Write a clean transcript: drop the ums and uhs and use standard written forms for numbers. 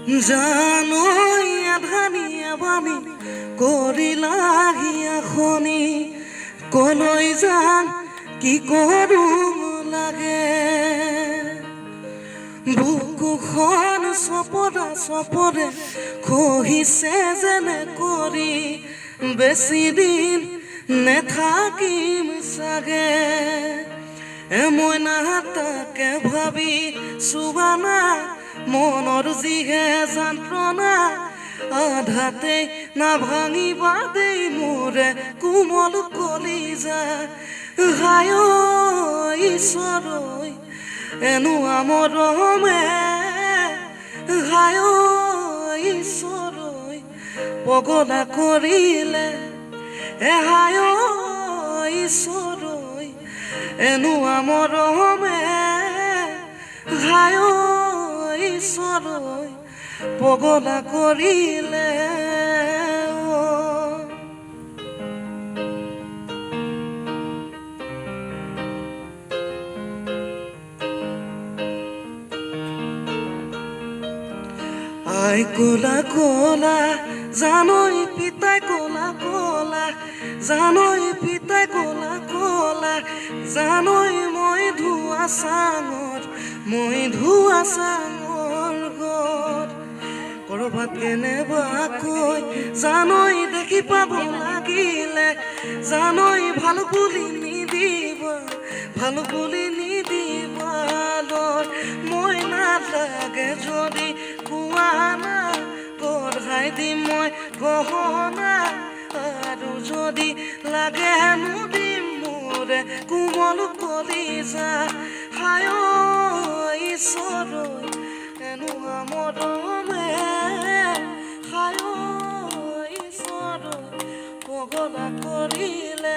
জানৈ আধানি আবানি কৰিলাহি আখনি কলৈ যাম কি কৰোঁ লাগে বুকুখন চপৰা চপৰে খহিছে যেনে কৰি বেছি দিন নেথাকিম চাগে মই নাতাকে ভাবি চুবানা মনৰ যিহে যন্ত্ৰণা আধাতে না ভাঙিবা দেই মোৰে কোমল কলিজা হায় ঈশ্বৰ এনো আমৰমে হায় ঈশ্বৰ পগলা কৰিলে হায় ঈশ্বৰ এনো আমৰমে হায় ঈশ্বৰ পগলা কৰিলে আই কোলা কোলা জানৈ পিতাই কোলা কোলা জানৈ পিতাই কোলা কোলা জানৈ মই ধোৱা চাঙৰ ঘৰ কৰবাত কেনেবাকৈ জানৈ দেখি পাব লাগিলে জানৈ ভাল বুলি নিদিবা মই নালাগে যদি কুৱানা গঢ়াই দিম মই গহনা আৰু যদি লাগে হেনো দিম মোৰে কোমল কলিজা হায় ঈশ্বৰ এনো আমৰমে হায় ঈশ্বৰ পগলা কৰিলে